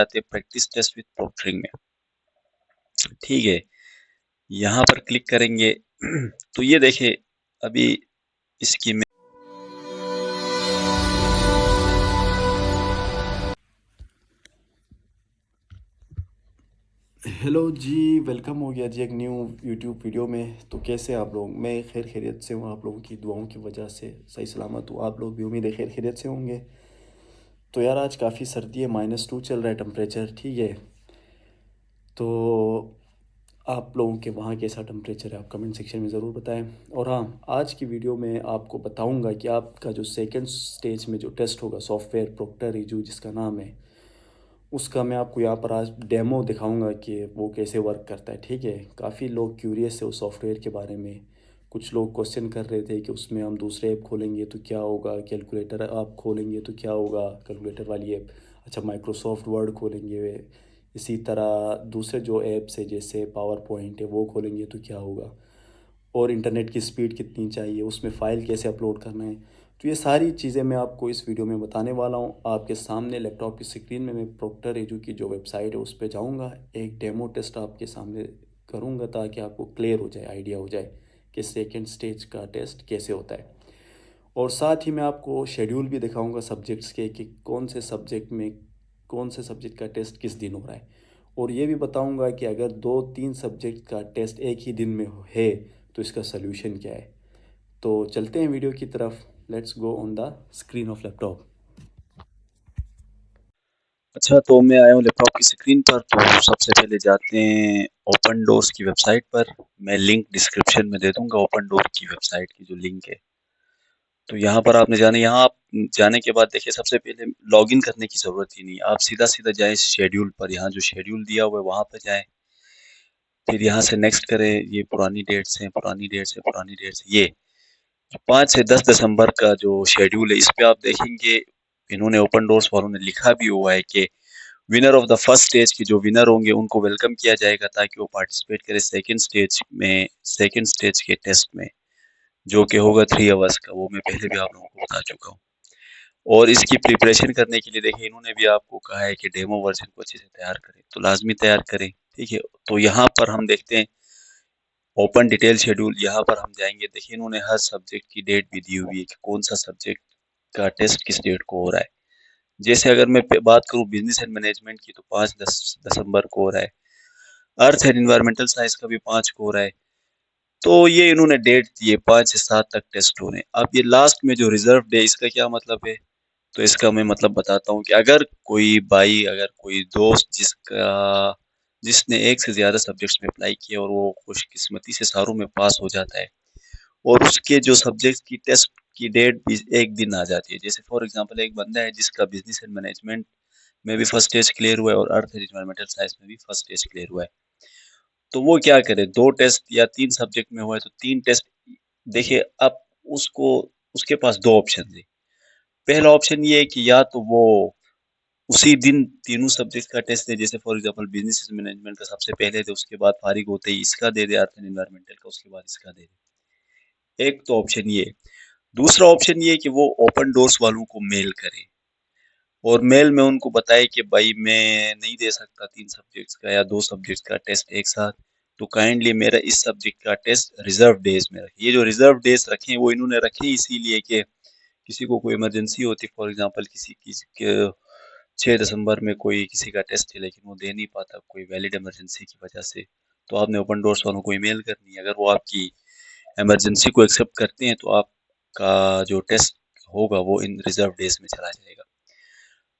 जाते हैं practice test with प्रोक्टरिंग में। ठीक है, यहाँ पर क्लिक करेंगे तो ये देखिए अभी इसकी हेलो जी, वेलकम हो गया जी एक न्यू यूट्यूब वीडियो में। तो कैसे आप लोग? मैं खैर खैरियत से हूँ, आप लोगों की दुआओं की वजह से सही सलामत हूँ। आप लोग भी उम्मीद है खैर खैरियत से होंगे। तो यार आज काफ़ी सर्दी है, -2 चल रहा है टेम्परेचर। ठीक है, तो आप लोगों के वहाँ कैसा टेम्परेचर है आप कमेंट सेक्शन में ज़रूर बताएं। और हाँ, आज की वीडियो में आपको बताऊंगा कि आपका जो सेकंड स्टेज में जो टेस्ट होगा सॉफ्टवेयर प्रोक्टर रिव्यू जिसका नाम है, उसका मैं आपको यहाँ पर आज डेमो दिखाऊंगा कि वो कैसे वर्क करता है। ठीक है, काफ़ी लोग क्यूरियस है उस सॉफ्टवेयर के बारे में। कुछ लोग क्वेश्चन कर रहे थे कि उसमें हम दूसरे ऐप खोलेंगे तो क्या होगा, कैलकुलेटर आप खोलेंगे तो क्या होगा, कैलकुलेटर वाली ऐप। अच्छा, माइक्रोसॉफ्ट वर्ड खोलेंगे, इसी तरह दूसरे जो ऐप्स है जैसे पावर पॉइंट है वो खोलेंगे तो क्या होगा, और इंटरनेट की स्पीड कितनी चाहिए, उसमें फ़ाइल कैसे अपलोड करना है। तो ये सारी चीज़ें मैं आपको इस वीडियो में बताने वाला हूँ। आपके सामने लैपटॉप की स्क्रीन में मैं प्रोक्टर एजू की जो वेबसाइट है उस पर जाऊँगा, एक डेमो टेस्ट आपके सामने करूँगा ताकि आपको क्लियर हो जाए, आइडिया हो जाए कि सेकेंड स्टेज का टेस्ट कैसे होता है। और साथ ही मैं आपको शेड्यूल भी दिखाऊंगा सब्जेक्ट्स के कि कौन से सब्जेक्ट का टेस्ट किस दिन हो रहा है। और ये भी बताऊंगा कि अगर 2-3 सब्जेक्ट का टेस्ट एक ही दिन में है तो इसका सल्यूशन क्या है। तो चलते हैं वीडियो की तरफ। Let's go on the screen of laptop. अच्छा, तो मैं आया हूँ लैपटॉप की स्क्रीन पर। तो सबसे पहले जाते हैं ओपन डोर्स की वेबसाइट पर। मैं लिंक डिस्क्रिप्शन में दे दूंगा ओपन डोर की वेबसाइट की जो लिंक है। तो यहाँ पर आपने जाना, यहाँ आप जाने के बाद देखिए सबसे पहले लॉगिन करने की ज़रूरत ही नहीं, आप सीधा सीधा जाएं शेड्यूल पर। यहाँ जो शेड्यूल दिया हुआ है वहाँ पर जाएं, फिर यहाँ से नेक्स्ट करें। ये पुरानी डेट्स हैं, पुरानी डेट्स है, पुरानी डेट्स है। ये 5 से 10 दिसंबर का जो शेड्यूल है इस पे आप देखेंगे इन्होंने ओपन डोर्स वालों ने लिखा भी हुआ है कि winner of the first stage के जो विनर होंगे उनको वेलकम किया जाएगा ताकि वो पार्टिसिपेट करें सेकंड स्टेज में, सेकंड स्टेज के टेस्ट में, जो कि होगा 3 आवर्स का। वो मैं पहले भी आप लोगों को बता चुका हूँ। और इसकी प्रिपरेशन करने के लिए देखिए इन्होंने भी आपको कहा है कि डेमो वर्जन को अच्छे से तैयार करें, तो लाजमी तैयार करें। ठीक है, तो यहाँ पर हम देखते हैं ओपन डिटेल शेड्यूल। यहाँ पर हम जाएंगे, देखिए इन्होंने हर सब्जेक्ट की डेट भी दी हुई है कि कौन सा सब्जेक्ट का टेस्ट किस डेट को हो रहा है। जैसे अगर मैं बात करूँ बिजनेस एंड मैनेजमेंट की तो 5 दिसंबर को हो रहा है। अर्थ एंड इन्वायरमेंटल साइंस का भी 5 को हो रहा है। तो ये इन्होंने डेट दिए 5 से 7 तक टेस्ट होने। अब ये लास्ट में जो रिजर्व डे, इसका क्या मतलब है? तो इसका मैं मतलब बताता हूँ कि अगर कोई भाई, अगर कोई दोस्त जिसने एक से ज्यादा सब्जेक्ट्स में अप्लाई किया और वो खुशकिस्मती से सारों में पास हो जाता है और उसके जो सब्जेक्ट की टेस्ट की डेट भी एक दिन आ जाती है। जैसे फॉर एग्जांपल एक बंदा है जिसका बिजनेस एंड मैनेजमेंट में भी फर्स्ट स्टेज क्लियर हुआ है और अर्थ एंड एनवायरमेंटल साइंस में भी फर्स्ट स्टेज क्लियर हुआ है, तो वो क्या करे, 2 टेस्ट या 3 सब्जेक्ट में हुआ है तो 3 टेस्ट। देखिए अब उसको, उसके पास 2 ऑप्शन है। पहला ऑप्शन ये है कि या तो वो उसी दिन तीनों सब्जेक्ट का टेस्ट दे, जैसे फॉर एग्जांपल बिजनेस मैनेजमेंट का सबसे पहले दे, उसके बाद फारिग होते ही इसका दे दे, अर्थ एंड एनवायरमेंटल का उसके बाद इसका दे दे। एक तो ऑप्शन ये है। दूसरा ऑप्शन ये है कि वो ओपन डोर्स वालों को मेल करे और मेल में उनको बताए कि भाई मैं नहीं दे सकता 3 सब्जेक्ट्स का या 2 सब्जेक्ट्स का टेस्ट एक साथ, तो काइंडली मेरा इस सब्जेक्ट का टेस्ट रिजर्व डेज में रखिए। ये जो रिजर्व डेज रखे हैं वो इन्होंने रखे इसीलिए कि किसी को कोई इमरजेंसी होती, फॉर एग्जांपल किसी किसी के 6 दिसंबर में कोई किसी का टेस्ट है लेकिन वो दे नहीं पाता कोई वैलिड इमरजेंसी की वजह से, तो आपने ओपन डोर्स वालों को ईमेल करनी है। अगर वो आपकी इमरजेंसी को एक्सेप्ट करते हैं तो आपका जो टेस्ट होगा वो इन रिजर्व डेज में चला जाएगा।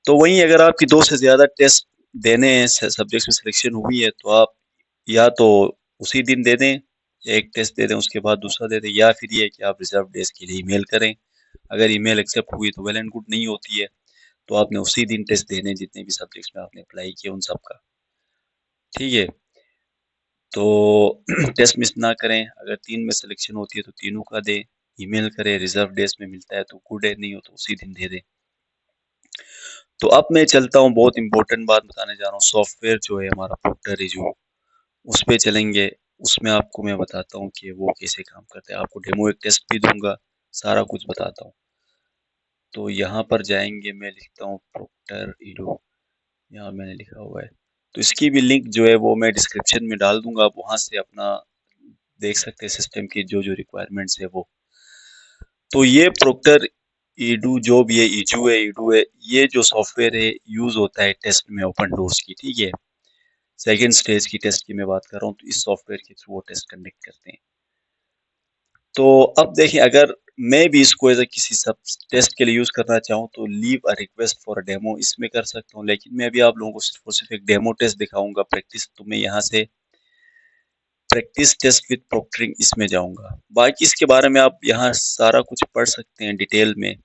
तो वहीं अगर आपकी 2 से ज्यादा टेस्ट देने हैं, सब्जेक्ट में सिलेक्शन हुई है, तो आप या तो उसी दिन दे दें, एक टेस्ट दे दें उसके बाद दूसरा दे दें, या फिर ये है कि आप रिजर्व डेज के लिए ईमेल करें। अगर ईमेल एक्सेप्ट हुई तो वेल एंड गुड, नहीं होती है तो आपने उसी दिन टेस्ट देने जितने भी सब्जेक्ट्स में आपने अप्लाई किए उन सब का। ठीक है, तो टेस्ट मिस ना करें। अगर 3 में सिलेक्शन होती है तो तीनों का दें, ईमेल करें। रिजर्व डेज में मिलता है तो गुड है, नहीं हो तो उसी दिन दे दें। तो अब मैं चलता हूँ, बहुत इंपॉर्टेंट बात बताने जा रहा हूँ। सॉफ्टवेयर जो है हमारा प्रोक्टर रिव्यू, उस पे चलेंगे। उसमें आपको मैं बताता हूँ कि वो कैसे काम करता है। आपको डेमो एक टेस्ट भी दूंगा, सारा कुछ बताता हूँ। तो यहाँ पर जाएंगे, मैं लिखता हूँ प्रोक्टर इडो। यहाँ मैंने लिखा हुआ है। तो इसकी भी लिंक जो है वो मैं डिस्क्रिप्शन में डाल दूंगा, आप वहां से अपना देख सकते हैं सिस्टम की जो जो रिक्वायरमेंट्स है वो। तो ये प्रोक्टर ईडू जो भी है, ईडू है, ये जो सॉफ्टवेयर है यूज होता है टेस्ट में ओपन डोर्स की, ठीक है। सेकेंड स्टेज की टेस्ट की मैं बात कर रहा हूँ, तो इस सॉफ्टवेयर के थ्रू वो टेस्ट कंडक्ट करते हैं। तो अब देखिए, अगर मैं भी इसको एज किसी सब टेस्ट के लिए यूज करना चाहूँ तो leave a request for a demo इसमें कर सकता हूँ, लेकिन मैं अभी आप लोगों को सिर्फ और सिर्फ एक डेमो टेस्ट दिखाऊंगा प्रैक्टिस। तो मैं यहाँ से प्रैक्टिस टेस्ट विद प्रोक्टरिंग इसमें जाऊंगा। बाकी इसके बारे में आप यहाँ सारा कुछ पढ़ सकते हैं डिटेल में,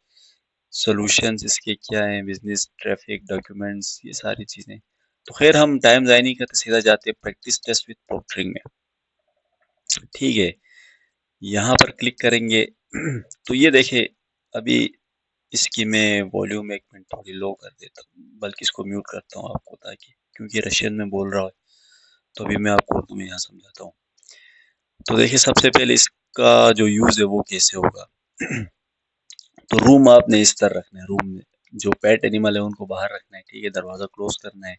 सॉल्यूशंस इसके क्या हैं, बिजनेस ट्रैफिक डॉक्यूमेंट्स, ये सारी चीजें। तो खैर हम टाइम ज़ाया नहीं करते, सीधा जाते हैं प्रैक्टिस टेस्ट विद प्रोक्टरिंग में, ठीक है। यहाँ पर क्लिक करेंगे तो ये देखिए, अभी इसकी मैं वॉल्यूम एक मिनट थोड़ी लो कर देता हूँ, बल्कि इसको म्यूट करता हूँ आपको, ताकि क्योंकि रशियन में बोल रहा है, तो अभी मैं आपको उर्दू में यहाँ समझाता हूँ। तो देखिए, सबसे पहले इसका जो यूज है वो कैसे होगा। तो रूम आपने इस तरह रखना है, रूम में जो पेट एनिमल है उनको बाहर रखना है, ठीक है, दरवाजा क्लोज करना है,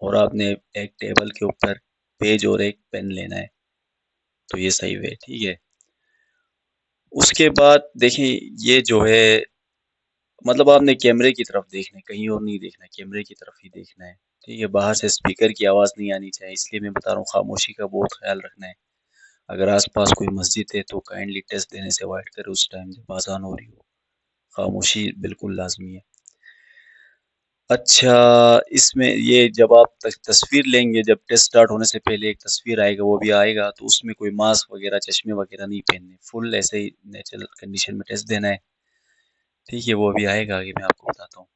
और आपने एक टेबल के ऊपर पेज और एक पेन लेना है। तो ये सही वे, ठीक है। उसके बाद देखिए, ये जो है मतलब आपने कैमरे की तरफ देखना है, कहीं और नहीं देखना है, कैमरे की तरफ ही देखना है, ठीक है। बाहर से स्पीकर की आवाज़ नहीं आनी चाहिए, इसलिए मैं बता रहा हूँ, खामोशी का बहुत ख्याल रखना है। अगर आसपास कोई मस्जिद है तो काइंडली टेस्ट देने से अवॉइड करें उस टाइम जब आज़ान हो रही हो, खामोशी बिल्कुल लाजमी है। अच्छा, इसमें ये जब आप तस्वीर लेंगे, जब टेस्ट स्टार्ट होने से पहले एक तस्वीर आएगा, वो भी आएगा, तो उसमें कोई मास्क वगैरह चश्मे वगैरह नहीं पहनने, फुल ऐसे ही नेचुरल कंडीशन में टेस्ट देना है, ठीक है। वो अभी आएगा, आगे मैं आपको बताता हूँ।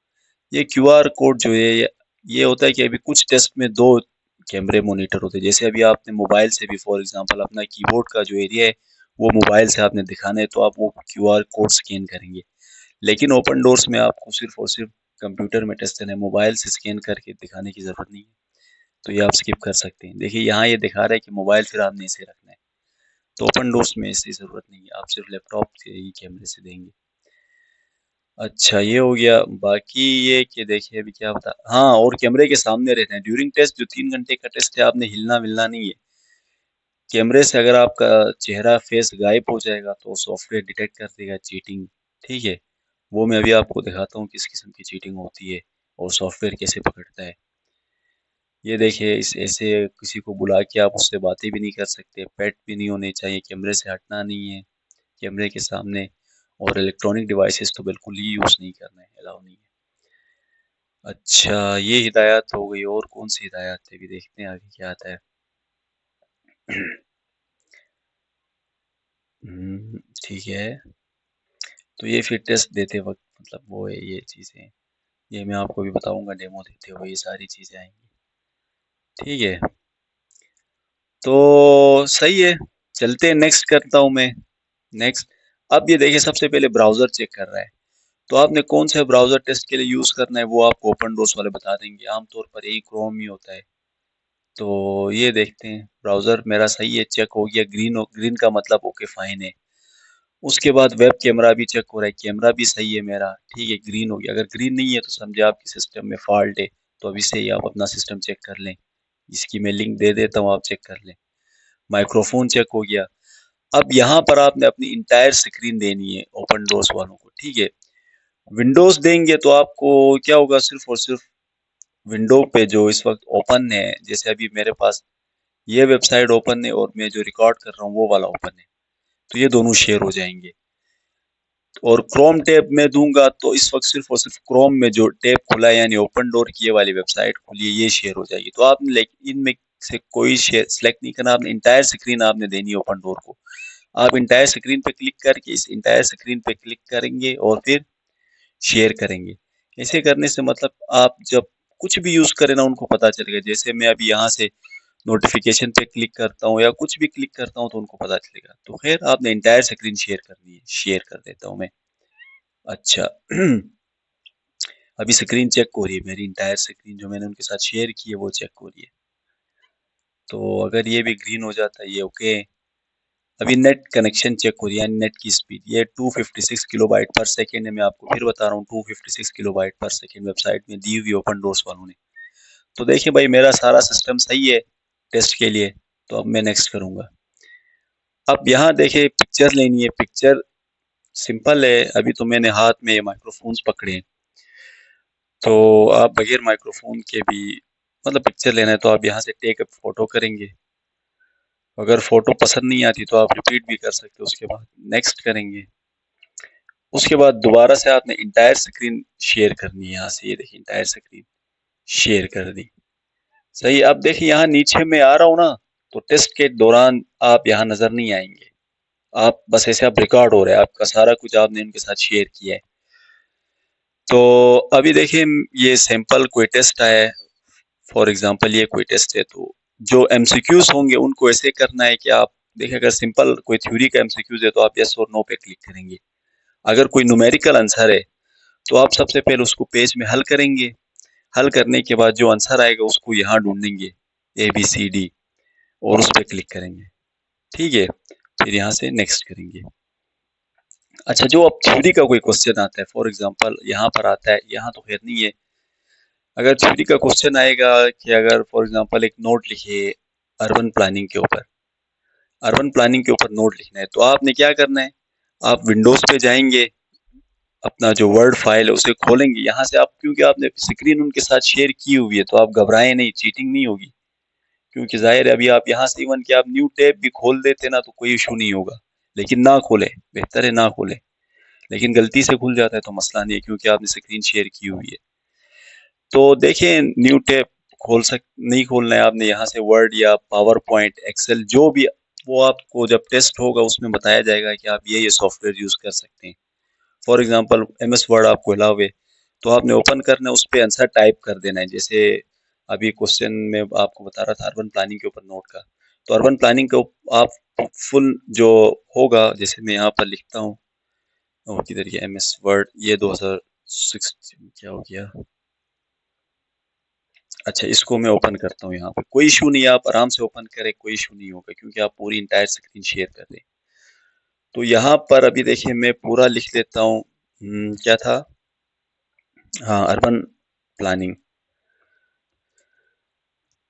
ये क्यूआर कोड जो है, ये होता है कि अभी कुछ टेस्ट में दो कैमरे मॉनिटर होते हैं। जैसे अभी आपने मोबाइल से भी फॉर एग्जांपल अपना कीबोर्ड का जो एरिया है वो मोबाइल से आपने दिखाना है, तो आप वो क्यूआर कोड स्कैन करेंगे। लेकिन ओपन डोर्स में आपको सिर्फ और सिर्फ कंप्यूटर में टेस्ट देना है, मोबाइल से स्कैन करके दिखाने की जरूरत नहीं है। तो ये आप स्किप कर सकते हैं। देखिए, यहाँ ये दिखा रहा है कि मोबाइल फिर आपने इसे रखना है, तो ओपन डोर्स में इसकी जरूरत नहीं है, आप सिर्फ लैपटॉप से ही कैमरे से देंगे। अच्छा, ये हो गया। बाकी ये कि देखिए अभी क्या बता, हाँ, और कैमरे के सामने रहना है ड्यूरिंग टेस्ट। जो 3 घंटे का टेस्ट है, आपने हिलना मिलना नहीं है कैमरे से। अगर आपका चेहरा फेस गायब हो जाएगा तो सॉफ्टवेयर डिटेक्ट कर देगा चीटिंग, ठीक है। वो मैं अभी आपको दिखाता हूँ किस किस्म की चीटिंग होती है और सॉफ्टवेयर कैसे पकड़ता है। ये देखिए, इस ऐसे किसी को बुला के आप उससे बातें भी नहीं कर सकते, पेट भी नहीं होने चाहिए, कैमरे से हटना नहीं है कैमरे के सामने, और इलेक्ट्रॉनिक डिवाइसेस तो बिल्कुल ही यूज़ नहीं करना है, अलाउ नहीं है। अच्छा, ये हिदायत हो गई, और कौन सी हिदायत है, भी देखते हैं आगे क्या आता है। ठीक है। तो ये फिर टेस्ट देते वक्त मतलब वो है, ये चीज़ें, ये मैं आपको भी बताऊंगा डेमो देते हुए, ये सारी चीज़ें आएंगी, ठीक है। तो सही है, चलते हैं, नेक्स्ट करता हूँ मैं। नेक्स्ट। अब ये देखिए, सबसे पहले ब्राउज़र चेक कर रहा है। तो आपने कौन सा ब्राउज़र टेस्ट के लिए यूज़ करना है वो आपको ओपन डोर्स वाले बता देंगे, आमतौर पर यही क्रोम ही होता है। तो ये देखते हैं, ब्राउज़र मेरा सही है, चेक हो गया, ग्रीन हो, ग्रीन का मतलब ओके फाइन है। उसके बाद वेब कैमरा भी चेक हो रहा है, कैमरा भी सही है मेरा, ठीक है, ग्रीन हो गया। अगर ग्रीन नहीं है तो समझे आपके सिस्टम में फॉल्ट है, तो अभी से ही आप अपना सिस्टम चेक कर लें। इसकी मैं लिंक दे देता हूँ, आप चेक कर लें। माइक्रोफोन चेक हो गया। अब यहाँ पर आपने अपनी इंटायर स्क्रीन देनी है ओपन डोर्स वालों को, ठीक है। विंडोज देंगे तो आपको क्या होगा, सिर्फ और सिर्फ विंडो पे जो इस वक्त ओपन है, जैसे अभी मेरे पास ये वेबसाइट ओपन है और मैं जो रिकॉर्ड कर रहा हूँ वो वाला ओपन है, तो ये दोनों शेयर हो जाएंगे। और क्रोम टैब में दूंगा तो इस वक्त सिर्फ और सिर्फ क्रोम में जो टैब खुला है, यानी ओपन डोर की ये वाली वेबसाइट खुली है, ये शेयर हो जाएगी। तो आपने इनमें से कोई शेयर सेलेक्ट नहीं करना, आपने इंटायर स्क्रीन आपने देनी है ओपन डोर को। आप इंटायर स्क्रीन पे क्लिक करके इस इंटायर स्क्रीन पे क्लिक करेंगे और फिर शेयर करेंगे। ऐसे करने से मतलब आप जब कुछ भी यूज करें ना, उनको पता चलेगा। जैसे मैं अभी यहाँ से नोटिफिकेशन पे क्लिक करता हूँ या कुछ भी क्लिक करता हूँ तो उनको पता चलेगा। तो खैर, आपने इंटायर स्क्रीन शेयर करनी है, शेयर कर देता हूँ मैं। अच्छा, अभी स्क्रीन चेक हो रही है मेरी, इंटायर स्क्रीन जो मैंने उनके साथ शेयर की है वो चेक हो रही है। तो अगर ये भी ग्रीन हो जाता है, ये ओके। अभी नेट कनेक्शन चेक हो रही है, नेट की स्पीड, ये 256 किलोबाइट पर सेकेंड है। मैं आपको फिर बता रहा हूँ, 256 किलोबाइट पर सेकेंड वेबसाइट में दी हुई ओपन डोर्स वालों ने। तो देखिए भाई मेरा सारा सिस्टम सही है टेस्ट के लिए, तो अब मैं नेक्स्ट करूँगा। अब यहाँ देखिए पिक्चर लेनी है, पिक्चर सिंपल है, अभी तो मैंने हाथ में ये माइक्रोफोन्स पकड़े हैं, तो आप बगैर माइक्रोफोन के भी मतलब पिक्चर लेना है तो आप यहाँ से टेक अप फोटो करेंगे। अगर फोटो पसंद नहीं आती तो आप रिपीट भी कर सकते हो, उसके बाद नेक्स्ट करेंगे। उसके बाद दोबारा से आपने इंटायर स्क्रीन शेयर करनी है, यहाँ से ये देखिए इंटायर स्क्रीन शेयर कर दी। सही, अब देखिए यहाँ नीचे में आ रहा हूँ ना, तो टेस्ट के दौरान आप यहाँ नजर नहीं आएंगे, आप बस ऐसे आप रिकॉर्ड हो रहे हैं, आपका सारा कुछ आपने उनके साथ शेयर किया है। तो अभी देखिए ये सैंपल कोई टेस्ट आया है, फॉर एग्जांपल ये कोई टेस्ट है, तो जो एमसीक्यूज होंगे उनको ऐसे करना है कि आप देखिए अगर सिंपल कोई थ्योरी का एमसीक्यूज है तो आप यस और नो पे क्लिक करेंगे। अगर कोई न्यूमेरिकल आंसर है तो आप सबसे पहले उसको पेज में हल करेंगे, हल करने के बाद जो आंसर आएगा उसको यहाँ ढूंढेंगे ए बी सी डी और उस पर क्लिक करेंगे, ठीक है, फिर यहाँ से नेक्स्ट करेंगे। अच्छा, जो अब थ्योरी का कोई क्वेश्चन आता है, फॉर एग्जांपल यहाँ पर आता है, यहाँ तो खैर नहीं है, अगर थ्योरी का क्वेश्चन आएगा कि अगर फॉर एग्जांपल एक नोट लिखे अर्बन प्लानिंग के ऊपर, अर्बन प्लानिंग के ऊपर नोट लिखना है, तो आपने क्या करना है, आप विंडोज पे जाएंगे, अपना जो वर्ड फाइल है उसे खोलेंगे, यहाँ से आप क्योंकि आपने स्क्रीन उनके साथ शेयर की हुई है तो आप घबराएं नहीं, चीटिंग नहीं होगी, क्योंकि जाहिर है अभी आप यहाँ से इवन कि आप न्यू टैब भी खोल देते ना तो कोई इशू नहीं होगा, लेकिन ना खोले, बेहतर है ना खोले, लेकिन गलती से खुल जाता है तो मसला नहीं है क्योंकि आपने स्क्रीन शेयर की हुई है। तो देखिए न्यू टैब नहीं खोलना है आपने, यहाँ से वर्ड या पावर पॉइंट एक्सेल जो भी, वो आपको जब टेस्ट होगा उसमें बताया जाएगा कि आप ये सॉफ्टवेयर यूज कर सकते हैं। फॉर एग्जांपल एमएस वर्ड आपको अलाउ है तो आपने ओपन करना है, उस पर आंसर टाइप कर देना है। जैसे अभी क्वेश्चन में आपको बता रहा था अर्बन प्लानिंग के ऊपर नोट का, तो अर्बन प्लानिंग को आप फुल जो होगा, जैसे मैं यहाँ पर लिखता हूँ, और किधर ये एमएस वर्ड, ये 2016 क्या हो गया, अच्छा इसको मैं ओपन करता हूँ, यहाँ पे कोई इशू नहीं है, आप आराम से ओपन करें, कोई इशू नहीं होगा क्योंकि आप पूरी इंटायर स्क्रीन शेयर कर रहे हैं। तो यहाँ पर अभी देखिए मैं पूरा लिख लेता हूँ, क्या था, हाँ urban planning,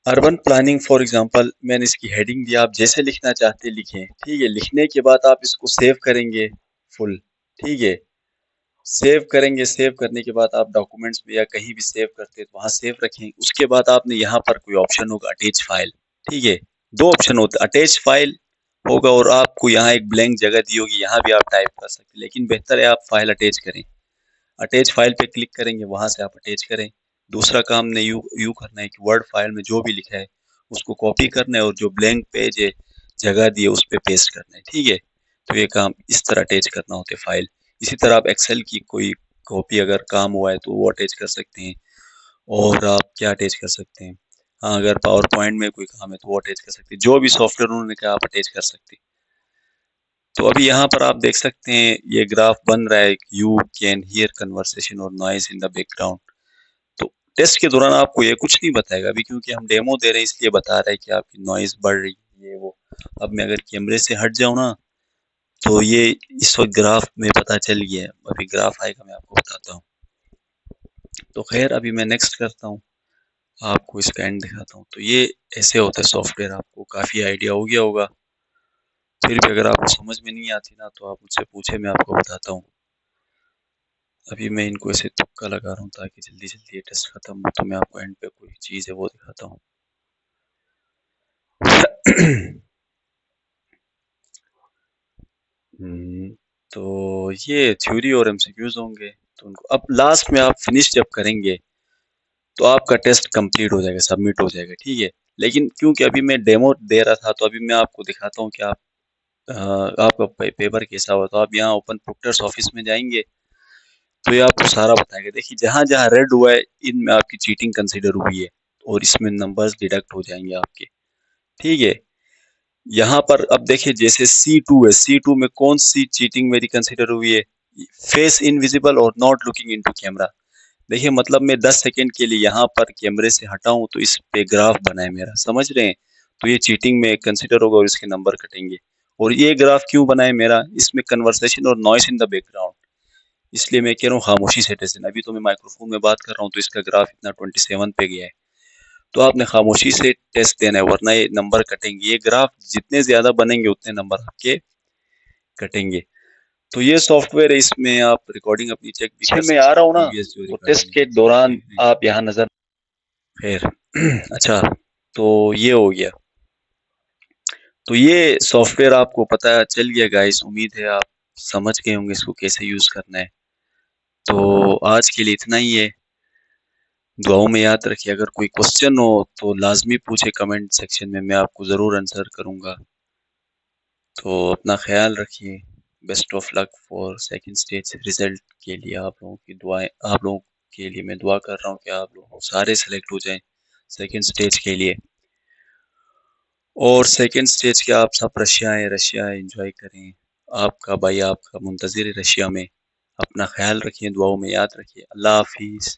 urban planning for example मैंने इसकी हेडिंग दिया, आप जैसे लिखना चाहते हैं लिखें, ठीक है। लिखने के बाद आप इसको सेव करेंगे फुल, ठीक है, सेव करेंगे, सेव करने के बाद आप डॉक्यूमेंट्स में या कहीं भी सेव करते हैं तो वहाँ सेव रखें। उसके बाद आपने यहाँ पर कोई ऑप्शन होगा अटैच फाइल, ठीक है, दो ऑप्शन होते हैं, अटैच फाइल होगा और आपको यहाँ एक ब्लैंक जगह दी होगी, यहाँ भी आप टाइप कर सकते हैं, लेकिन बेहतर है आप फाइल अटैच करें। अटैच फाइल पे क्लिक करेंगे, वहां से आप अटैच करें। दूसरा काम ने यू करना है कि वर्ड फाइल में जो भी लिखा है उसको कॉपी करना है और जो ब्लैंक पेज है जगह दी है उस पर पेस्ट करना है, ठीक है। तो ये काम इस तरह अटैच करना होता है फाइल। इसी तरह आप एक्सेल की कोई कॉपी अगर काम हुआ है तो वो अटैच कर सकते हैं। और आप क्या अटैच कर सकते हैं, हाँ अगर पावर पॉइंट में कोई काम है तो वो अटैच कर सकते हैं, जो भी सॉफ्टवेयर उन्होंने कहा आप अटैच कर सकते हैं। तो अभी यहाँ पर आप देख सकते हैं ये ग्राफ बन रहा है, यू कैन हियर कन्वर्सेशन और नॉइज इन द बैकग्राउंड। तो टेस्ट के दौरान आपको ये कुछ नहीं बताएगा अभी, क्योंकि हम डेमो दे रहे हैं इसलिए बता रहा है कि आपकी नॉइज बढ़ रही है ये वो। अब मैं अगर कैमरे से हट जाऊँ ना तो ये इस वक्त ग्राफ में पता चल गया है, अभी ग्राफ आएगा मैं आपको बताता हूँ। तो खैर अभी मैं नेक्स्ट करता हूँ, आपको इसका एंड दिखाता हूँ। तो ये ऐसे होता है सॉफ्टवेयर, आपको काफ़ी आइडिया हो गया होगा। फिर भी अगर आपको समझ में नहीं आती ना तो आप मुझसे पूछे, मैं आपको बताता हूँ। अभी मैं इनको ऐसे तुक्का लगा रहा हूँ ताकि जल्दी जल्दी ये टेस्ट खत्म हो, तो मैं आपको एंड पे कोई चीज़ है वो दिखाता हूँ। तो ये थ्योरी और एमसीक्यूज होंगे, तो उनको अब लास्ट में आप फिनिश जब करेंगे तो आपका टेस्ट कंप्लीट हो जाएगा, सबमिट हो जाएगा, ठीक है। लेकिन क्योंकि अभी मैं डेमो दे रहा था तो अभी मैं आपको दिखाता हूँ कि आप आपका पेपर कैसा हुआ। तो आप यहाँ ओपन प्रोक्टर्स ऑफिस में जाएंगे तो ये आपको सारा बताएगा। देखिए जहाँ जहाँ रेड हुआ है इनमें आपकी चीटिंग कंसीडर हुई है और इसमें नंबर्स डिडक्ट हो जाएंगे आपके, ठीक है। यहाँ पर अब देखिए जैसे C2 है, C2 में कौन सी चीटिंग मेरी कंसीडर हुई है, फेस इनविजिबल और नॉट लुकिंग इनटू कैमरा। देखिए मतलब मैं 10 सेकंड के लिए यहाँ पर कैमरे से हटाऊं तो इस पे ग्राफ बना है मेरा, समझ रहे हैं, तो ये चीटिंग में कंसीडर होगा और इसके नंबर कटेंगे। और ये ग्राफ क्यों बना है मेरा, इसमें कन्वर्सेशन और नॉइस इन द बैकग्राउंड, इसलिए मैं कह रहा हूँ खामोशी से टेस्ट। अभी तो मैं माइक्रोफोन में बात कर रहा हूँ तो इसका ग्राफ इतना 27 पे गया है। तो आपने खामोशी से टेस्ट देना है, वरना ये नंबर कटेंगे। ये ग्राफ जितने ज़्यादा बनेंगे उतने नंबर आपके कटेंगे। तो ये सॉफ्टवेयर है, इसमें आप रिकॉर्डिंग अपनी चेक भी कर में आ सकते रहा हैं, हूँ ना, प्रीवियस जो तो टेस्ट रिकॉर्डिंग के दौरान आप यहाँ नज़र खैर अच्छा, तो ये हो गया। तो ये सॉफ्टवेयर आपको पता चल गया गाइस, उम्मीद है आप समझ गए होंगे इसको कैसे यूज़ करना है। तो आज के लिए इतना ही है। दुआओं में याद रखिए, अगर कोई क्वेश्चन हो तो लाजमी पूछे कमेंट सेक्शन में, मैं आपको ज़रूर आंसर करूँगा। तो अपना ख्याल रखिए। Best of luck for second stage result के लिए आप लोगों की दुआएं, आप लोगों के लिए मैं दुआ कर रहा हूँ कि आप लोग सारे सेलेक्ट हो जाएं सेकंड स्टेज के लिए। और सेकंड स्टेज के आप सब रशिया एंजॉय करें। आपका भाई आपका मुंतज़िर है रशिया में। अपना ख्याल रखिए, दुआओं में याद रखिए। अल्लाह हाफिज़।